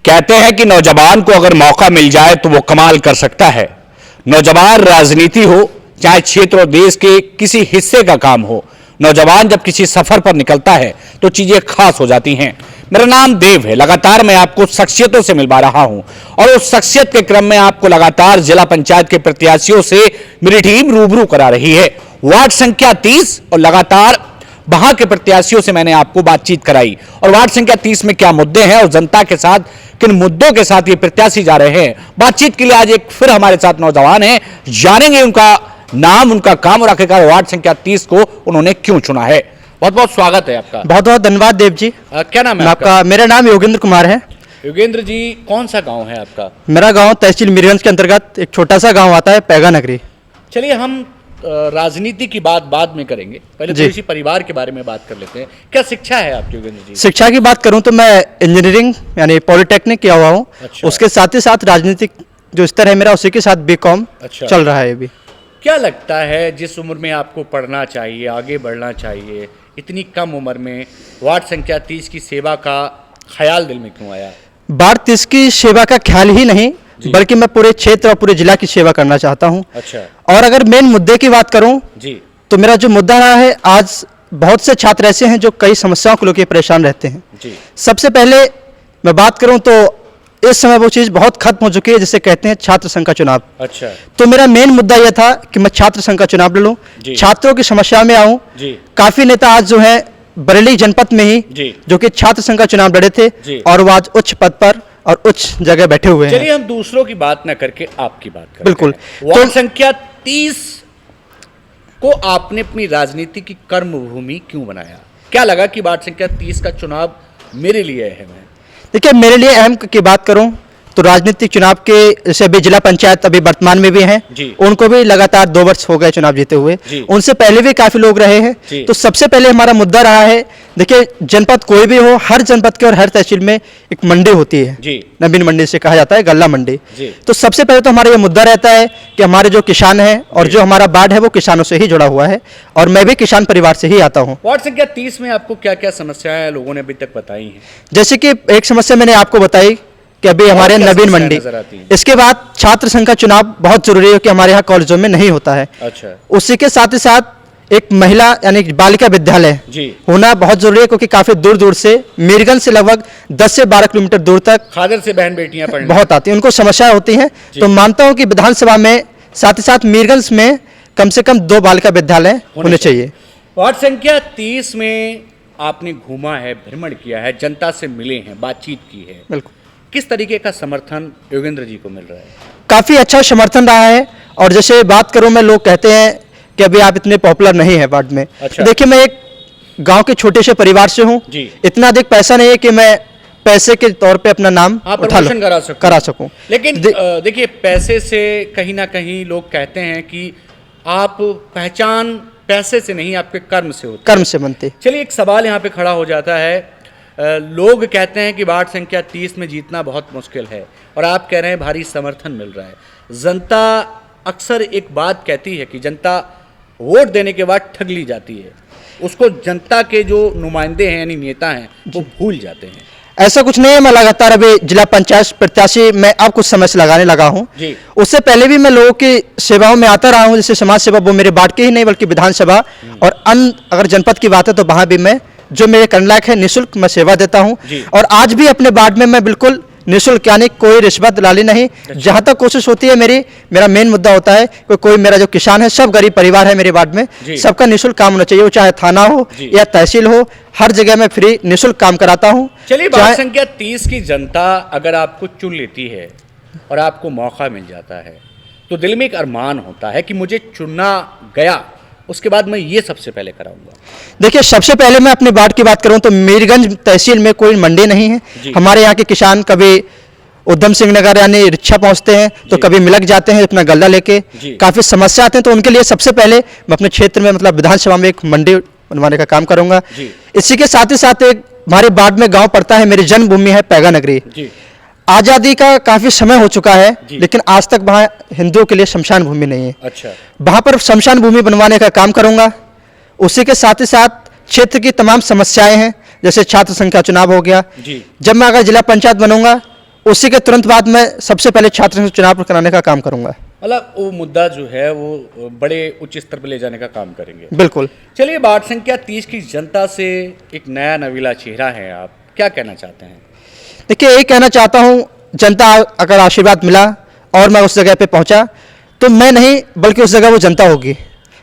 कहते हैं कि नौजवान को अगर मौका मिल जाए तो वो कमाल कर सकता है। नौजवान राजनीति हो, चाहे क्षेत्र और देश के किसी हिस्से का काम हो, नौजवान जब किसी सफर पर निकलता है तो चीजें खास हो जाती हैं। मेरा नाम देव है। लगातार मैं आपको शख्सियतों से मिलवा रहा हूं और उस शख्सियत के क्रम में आपको लगातार जिला पंचायत के प्रत्याशियों से मेरी टीम रूबरू करा रही है। वार्ड संख्या 30 और लगातार वहां के प्रत्याशियों से मैंने आपको बातचीत कराई और वार्ड संख्या 30 में क्या मुद्दे हैं और जनता के साथ किन मुद्दों के साथ ये प्रत्याशी जा रहे हैं। बातचीत के लिए आज एक फिर हमारे साथ नौजवान हैं, जानेंगे उनका नाम, उनका काम और आखिरकार वार्ड संख्या 30 को उन्होंने क्यों चुना है। बहुत बहुत स्वागत है आपका। बहुत बहुत धन्यवाद देव जी। क्या नाम है आपका? मेरा नाम योगेंद्र कुमार है। योगेंद्र जी, कौन सा गांव है आपका? मेरा गांव तहसील मीरगंज के अंतर्गत एक छोटा सा गांव आता है, पैगा नगरी। चलिए हम राजनीति की बात बाद में करेंगे, पहले थोड़ी सी परिवार के बारे में बात कर लेते हैं। क्या शिक्षा है आपकी योगेंद्र जी? शिक्षा की बात करूं तो मैं इंजीनियरिंग यानी पॉलिटेक्निक किया हुआ हूं। अच्छा। उसके साथ ही साथ राजनीतिक जो स्तर है मेरा, उसी के साथ बीकॉम अच्छा। चल रहा है अभी। क्या लगता है जिस उम्र में आपको पढ़ना चाहिए, आगे बढ़ना चाहिए, इतनी कम उम्र में वार्ड संख्या 30 की सेवा का ख्याल दिल में क्यों आया? वार्ड 30 की सेवा का ख्याल ही नहीं, बल्कि मैं पूरे क्षेत्र और पूरे जिला की सेवा करना चाहता हूं। अच्छा। और अगर मेन मुद्दे की बात करूं जी, तो मेरा जो मुद्दा रहा है, आज बहुत से छात्र ऐसे हैं जो कई समस्याओं को लेकर परेशान रहते हैं। जी। सबसे पहले मैं बात करूं तो इस समय वो चीज़ बहुत खत्म हो चुकी है जिसे कहते हैं छात्र संघ का चुनाव। अच्छा। तो मेरा मेन मुद्दा यह था कि मैं छात्र संघ का चुनाव लड़ूं, छात्रों की समस्या में आऊं। जी। काफी नेता आज जो है बरेली जनपद में ही जी। जो कि छात्र संघ का चुनाव लड़े थे जी। और वो आज उच्च पद पर और उच्च जगह बैठे हुए हैं। चलिए हम दूसरों की बात ना करके आपकी बात करते बिल्कुल। हैं। वार्ड संख्या 30 को आपने अपनी राजनीति की कर्मभूमि क्यों बनाया? क्या लगा कि वार्ड संख्या 30 का चुनाव मेरे लिए अहम है? देखिए, मेरे लिए अहम की बात करूं तो राजनीतिक चुनाव के जैसे अभी जिला पंचायत अभी वर्तमान में भी हैं, उनको भी लगातार 2 वर्ष हो गए चुनाव जीते हुए। उनसे पहले भी काफी लोग रहे हैं। तो सबसे पहले हमारा मुद्दा रहा है, देखिए जनपद कोई भी हो, हर जनपद के और हर तहसील में एक मंडी होती है, नवीन मंडी से कहा जाता है, गल्ला मंडी। तो सबसे पहले तो हमारा ये मुद्दा रहता है कि हमारे जो किसान हैं और जो हमारा वार्ड है वो किसानों से ही जुड़ा हुआ है और मैं भी किसान परिवार से ही आता हूँ। वार्ड संख्या 30 में आपको क्या क्या समस्याएं लोगों ने अभी तक बताई हैं? जैसे कि एक समस्या मैंने आपको बताई कि अभी हमारे नवीन मंडी, इसके बाद छात्र संघ का चुनाव बहुत जरूरी है कि हमारे यहाँ कॉलेजों में नहीं होता है। अच्छा। उसी के साथ ही साथ एक महिला यानी बालिका विद्यालय होना बहुत जरूरी है, क्योंकि काफी दूर दूर से मीरगंज से लगभग 10 से 12 किलोमीटर दूर तक खादर से बहन बेटियां पढ़ने बहुत आती हैं, उनको समस्या होती है। तो मानता हूँ कि विधानसभा में साथ ही साथ मीरगंज में कम से कम 2 बालिका विद्यालय होने चाहिए। वार्ड संख्या 30 में आपने घूमा है, भ्रमण किया है, जनता से मिले हैं, बातचीत की है। बिल्कुल। किस तरीके का समर्थन योगेंद्र जी को मिल रहा है? काफी अच्छा समर्थन रहा है। और जैसे बात करूं, मैं लोग कहते हैं कि अभी आप इतने पॉपुलर नहीं है वार्ड में। अच्छा। देखिए, मैं एक गांव के छोटे से परिवार से हूं, इतना अधिक पैसा नहीं है कि मैं पैसे के तौर पे अपना नाम करा सकूं। लेकिन देखिए, पैसे से कहीं ना कहीं लोग कहते हैं कि आप पहचान पैसे से नहीं, आपके कर्म से होती है, कर्म से बनते। चलिए, एक सवाल यहाँ पे खड़ा हो जाता है। लोग कहते हैं कि वार्ड संख्या 30 में जीतना बहुत मुश्किल है और आप कह रहे हैं भारी समर्थन मिल रहा है। जनता अक्सर एक बात कहती है कि जनता वोट देने के बाद ठग ली जाती है, उसको जनता के जो नुमाइंदे हैं यानी नेता हैं वो भूल जाते हैं। ऐसा कुछ नहीं है। मैं लगातार अभी जिला पंचायत प्रत्याशी मैं अब कुछ समय से लगाने लगा हूँ। उससे पहले भी मैं लोगों की सेवाओं में आता रहा हूँ, जैसे समाज सेवा, वो मेरे वार्ड की ही नहीं बल्कि विधानसभा और अन्य अगर जनपद की बात है तो वहाँ भी मैं जो मेरे करने लायक है निःशुल्क मैं सेवा देता हूं। और आज भी अपने वार्ड में मैं बिल्कुल निःशुल्क, यानी कोई रिश्वत दलाली नहीं। जहां तक कोशिश होती है मेरा मेन मुद्दा होता है कि कोई मेरा जो किसान है, सब गरीब परिवार है मेरे वार्ड में, सबका निःशुल्क काम होना चाहिए, वो चाहे थाना हो या तहसील हो, हर जगह मैं फ्री निःशुल्क काम कराता हूँ। चलिए, वार्ड संख्या 30 की जनता अगर आपको चुन लेती है और आपको मौका मिल जाता है तो दिल में एक अरमान होता है कि मुझे चुना गया, उसके बाद मैं ये सबसे पहले कराऊंगा। देखिए, सबसे पहले मैं अपने वार्ड की बात करूं तो मीरगंज तहसील में कोई मंडी नहीं है। हमारे यहाँ के किसान कभी उधम सिंह नगर यानी रिक्शा पहुंचते हैं तो कभी मिलक जाते हैं अपना गल्ला लेके, काफी समस्या आते हैं। तो उनके लिए सबसे पहले मैं अपने क्षेत्र में मतलब विधानसभा में एक मंडी बनवाने का काम करूंगा। इसी के साथ ही साथ एक हमारे वार्ड में गाँव पड़ता है, मेरी जन्मभूमि है पैगा नगरी। आज़ादी का काफी समय हो चुका है, लेकिन आज तक वहाँ हिंदुओं के लिए शमशान भूमि नहीं है। अच्छा। वहाँ पर शमशान भूमि बनवाने का काम करूंगा। उसी के साथ ही साथ क्षेत्र की तमाम समस्याएं हैं, जैसे छात्र संघ का चुनाव हो गया, जब मैं अगर जिला पंचायत बनूंगा उसी के तुरंत बाद मैं सबसे पहले छात्र संसद चुनाव कराने का काम करूंगा। मतलब वो मुद्दा जो है वो बड़े उच्च स्तर पर ले जाने का काम करेंगे। बिल्कुल। चलिए, वार्ड संख्या 30 की जनता से एक नया नवीला चेहरा है, आप क्या कहना चाहते हैं? देखिए, यही कहना चाहता हूँ, जनता अगर आशीर्वाद मिला और मैं उस जगह पे पहुंचा तो मैं नहीं बल्कि उस जगह वो जनता होगी।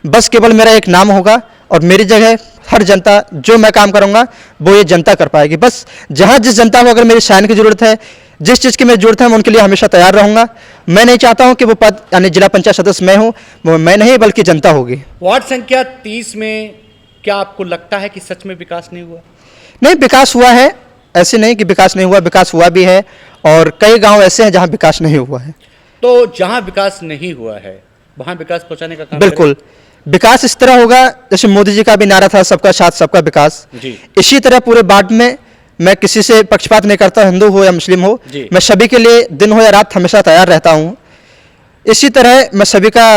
बस केवल मेरा एक नाम होगा और मेरी जगह हर जनता, जो मैं काम करूंगा वो ये जनता कर पाएगी। बस जहां जिस जनता को अगर मेरी साइन की जरूरत है, जिस चीज़ की मेरी जरूरत है, मैं उनके लिए हमेशा तैयार रहूंगा। मैं नहीं चाहता हूं कि वो पद यानी जिला पंचायत सदस्य मैं हूं, वो मैं नहीं बल्कि जनता होगी। वार्ड संख्या 30 में क्या आपको लगता है कि सच में विकास नहीं हुआ? नहीं, विकास हुआ है, ऐसे नहीं कि विकास नहीं हुआ, विकास हुआ भी है और कई गांव ऐसे हैं जहां विकास नहीं हुआ है। तो जहां विकास नहीं हुआ है वहां विकास पहुंचाने का काम बिल्कुल। विकास इस तरह होगा जैसे मोदी जी का भी नारा था, सबका साथ सबका विकास। जी। इसी तरह पूरे वार्ड में मैं किसी से पक्षपात नहीं करता, हिंदू हो या मुस्लिम हो, जी। मैं सभी के लिए दिन हो या रात हमेशा तैयार रहता हूँ। इसी तरह मैं सभी का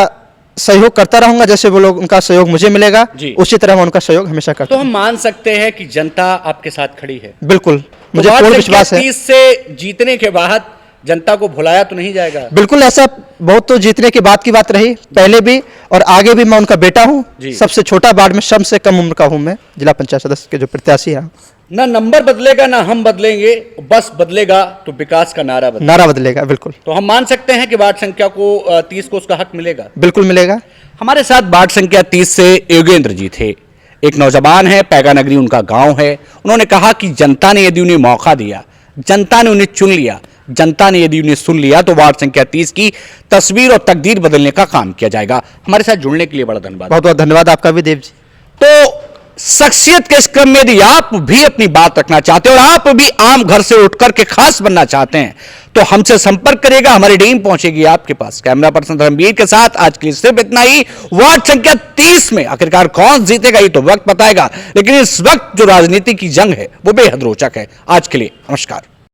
सहयोग करता रहूंगा, जैसे वो लोग उनका सहयोग मुझे मिलेगा, जी। उसी तरह मैं उनका सहयोग हमेशा करता तो हम मान सकते हैं कि जनता आपके साथ खड़ी है? बिल्कुल, मुझे वार्ड पूर्ण संख्या विश्वास है। 30 से जीतने के बाद जनता को भुलाया तो नहीं जाएगा? बिल्कुल, ऐसा बहुत तो जीतने की बात रही पहले भी और आगे भी। मैं उनका बेटा हूँ, सबसे छोटा वार्ड में सबसे कम उम्र का हूँ मैं, जिला पंचायत सदस्य के जो प्रत्याशी हैं। ना नंबर बदलेगा ना हम बदलेंगे, बस बदलेगा तो विकास का नारा बदलेगा। बिल्कुल। तो हम मान सकते हैं कि वार्ड संख्या को 30 को उसका हक मिलेगा? बिल्कुल मिलेगा। हमारे साथ वार्ड संख्या 30 से योगेंद्र जी थे, एक नौजवान है, पैगा नगरी उनका गांव है। उन्होंने कहा कि जनता ने यदि उन्हें मौका दिया, जनता ने उन्हें चुन लिया, जनता ने यदि उन्हें सुन लिया तो वार्ड संख्या 30 की तस्वीर और तकदीर बदलने का काम किया जाएगा। हमारे साथ जुड़ने के लिए बड़ा धन्यवाद। बहुत बहुत धन्यवाद आपका भी देव जी। तो शख्सियत के इस क्रम में यदि आप भी अपनी बात रखना चाहते हैं और आप भी आम घर से उठकर के खास बनना चाहते हैं तो हमसे संपर्क करिएगा, हमारी टीम पहुंचेगी आपके पास। कैमरा पर्सन धर्मवीर के साथ आज के लिए सिर्फ इतना ही। वार्ड संख्या 30 में आखिरकार कौन जीतेगा ये तो वक्त बताएगा, लेकिन इस वक्त जो राजनीति की जंग है वो बेहद रोचक है। आज के लिए नमस्कार।